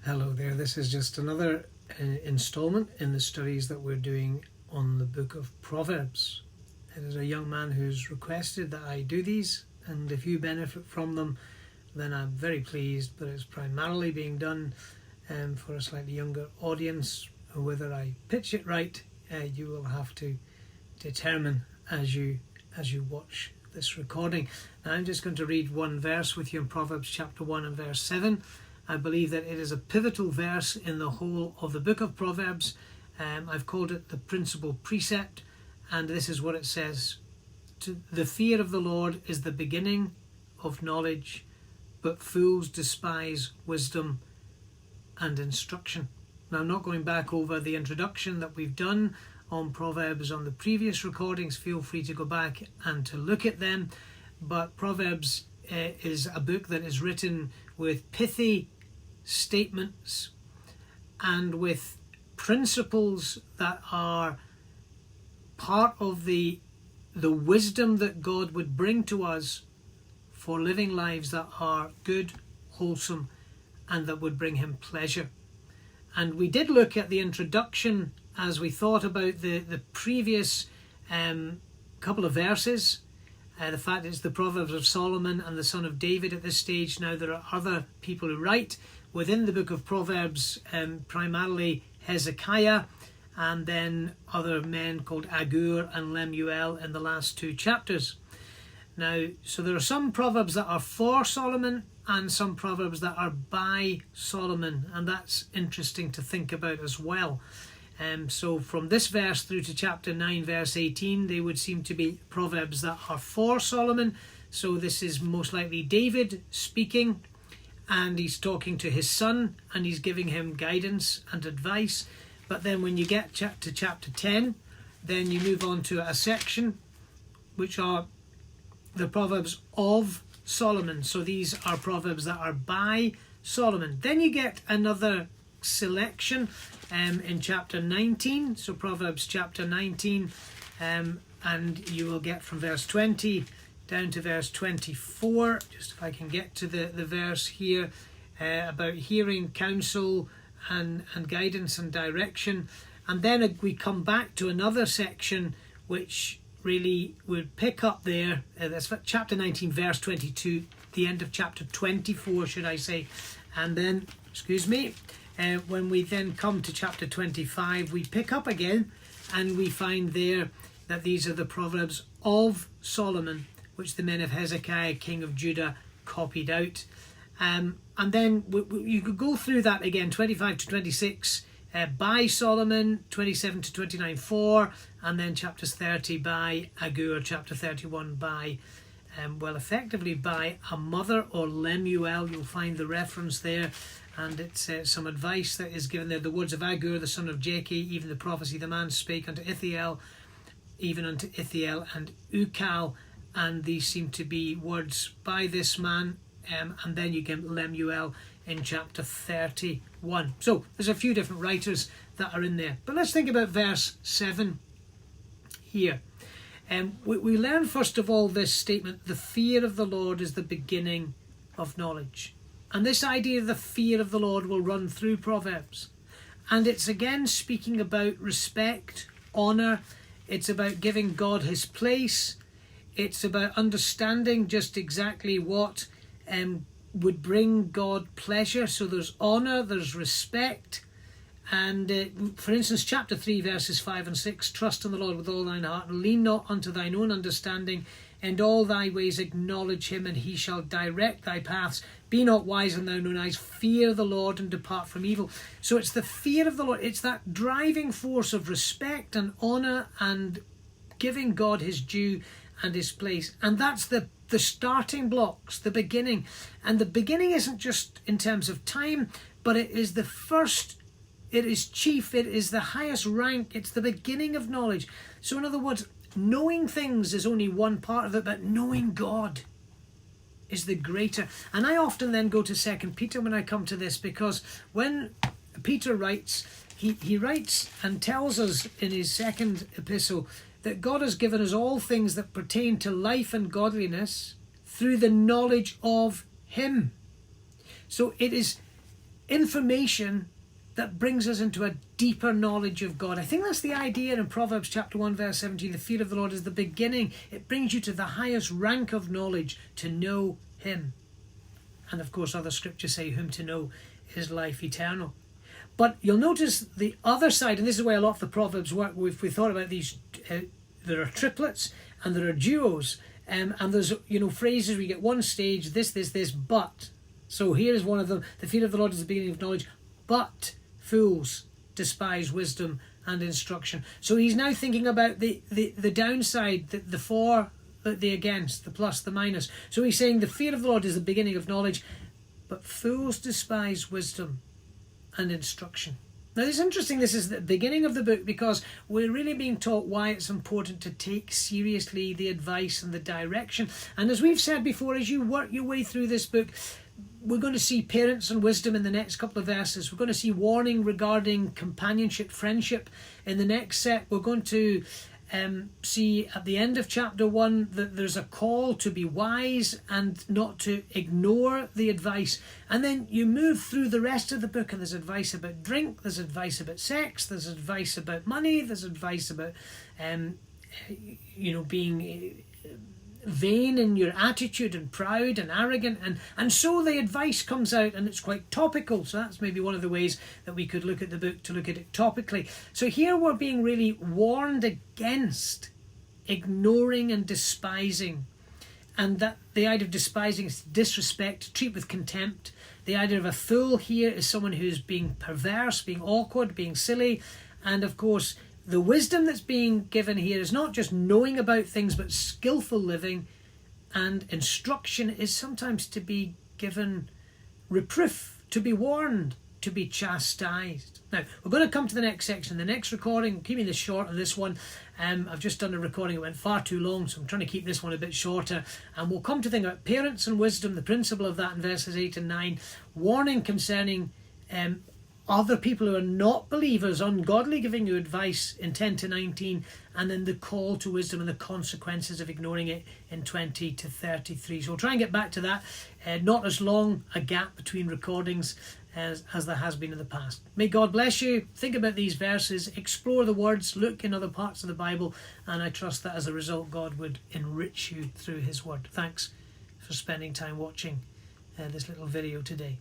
Hello there, this is just another installment in the studies that we're doing on the Book of Proverbs. It is a young man who's requested that I do these, and if you benefit from them, then I'm very pleased, but it's primarily being done for a slightly younger audience. Whether I pitch it right, you will have to determine as you watch this recording. Now I'm just going to read one verse with you in Proverbs chapter 1 and verse 7. I believe that it is a pivotal verse in the whole of the Book of Proverbs. I've called it the principal precept, and this is what it says. The fear of the Lord is the beginning of knowledge, but fools despise wisdom and instruction. Now, I'm not going back over the introduction that we've done on Proverbs on the previous recordings. Feel free to go back and to look at them. But Proverbs is a book that is written with pithy statements and with principles that are part of the wisdom that God would bring to us for living lives that are good, wholesome, and that would bring him pleasure. And we did look at the introduction as we thought about the previous couple of verses. The fact it's the Proverbs of Solomon and the son of David at this stage. Now there are other people who write within the Book of Proverbs, primarily Hezekiah, and then other men called Agur and Lemuel in the last two chapters. Now, so there are some Proverbs that are for Solomon and some Proverbs that are by Solomon, and that's interesting to think about as well. So from this verse through to chapter 9 verse 18, they would seem to be Proverbs that are for Solomon. So this is most likely David speaking, and he's talking to his son and he's giving him guidance and advice. But then when you get to chapter 10, then you move on to a section which are the Proverbs of Solomon. So these are Proverbs that are by Solomon. Then you get another selection in chapter 19, so Proverbs chapter 19, and you will get from verse 20 down to verse 24, just if I can get to the verse here, about hearing counsel and guidance and direction. And then we come back to another section which really would pick up there, that's chapter 19 verse 22, the end of chapter 24 should I say, and then, when we then come to chapter 25, we pick up again and we find there that these are the Proverbs of Solomon, which the men of Hezekiah, king of Judah, copied out. And then you could go through that again, 25 to 26 by Solomon, 27 to 29 for, and then chapters 30 by Agur, chapter 31 by, effectively by a mother or Lemuel. You'll find the reference there. And it's some advice that is given there. The words of Agur, the son of Jakeh, even the prophecy the man spake unto Ithiel, even unto Ithiel and Ukal. And these seem to be words by this man. And then you get Lemuel in chapter 31. So there's a few different writers that are in there. But let's think about verse 7 here. We learn first of all this statement: the fear of the Lord is the beginning of knowledge. And this idea of the fear of the Lord will run through Proverbs. And it's again speaking about respect, honour. It's about giving God his place. It's about understanding just exactly what would bring God pleasure. So there's honour, there's respect. And for instance, chapter 3 verses 5 and 6, trust in the Lord with all thine heart and lean not unto thine own understanding. In all thy ways acknowledge him, and he shall direct thy paths. Be not wise in thine own eyes. Fear the Lord and depart from evil. So it's the fear of the Lord. It's that driving force of respect and honour and giving God his due and his place. And that's the starting blocks, the beginning. And the beginning isn't just in terms of time, but it is the first, it is chief, it is the highest rank. It's the beginning of knowledge. So in other words, knowing things is only one part of it, but knowing God is the greater. And I often then go to 2 Peter when I come to this, because when Peter writes, he writes and tells us in his second epistle that God has given us all things that pertain to life and godliness through the knowledge of him. So it is information that brings us into a deeper knowledge of God. I think that's the idea in Proverbs chapter 1 verse 17. The fear of the Lord is the beginning. It brings you to the highest rank of knowledge, to know him. And of course other scriptures say whom to know is life eternal. But you'll notice the other side, and this is where a lot of the Proverbs work. We thought about these, there are triplets and there are duos. And there's, phrases where you get one stage, this, but. So here's one of them. The fear of the Lord is the beginning of knowledge, but fools despise wisdom and instruction. So he's now thinking about the downside, the for, the against, the plus, the minus. So he's saying the fear of the Lord is the beginning of knowledge, but fools despise wisdom and instruction. Now it's interesting, this is the beginning of the book, because we're really being taught why it's important to take seriously the advice and the direction. And as we've said before, as you work your way through this book, we're going to see parents and wisdom in the next couple of verses. We're going to see warning regarding companionship, friendship in the next set. We're going to see at the end of chapter 1 that there's a call to be wise and not to ignore the advice. And then you move through the rest of the book and there's advice about drink, there's advice about sex, there's advice about money, there's advice about being vain in your attitude and proud and arrogant, and so the advice comes out and it's quite topical. So that's maybe one of the ways that we could look at the book, to look at it topically. So here we're being really warned against ignoring and despising, and that the idea of despising is disrespect, treat with contempt. The idea of a fool here is someone who's being perverse, being awkward, being silly. And of course the wisdom that's being given here is not just knowing about things, but skillful living. And instruction is sometimes to be given reproof, to be warned, to be chastised. Now, we're going to come to the next section. The next recording, keeping this short on this one. I've just done a recording, it went far too long, so I'm trying to keep this one a bit shorter. And we'll come to think about parents and wisdom, the principle of that in verses 8 and 9. Warning concerning other people who are not believers, ungodly, giving you advice in 10 to 19, and then the call to wisdom and the consequences of ignoring it in 20 to 33. So we'll try and get back to that. Not as long a gap between recordings as there has been in the past. May God bless you. Think about these verses, explore the words, look in other parts of the Bible, and I trust that as a result God would enrich you through his word. Thanks for spending time watching this little video today.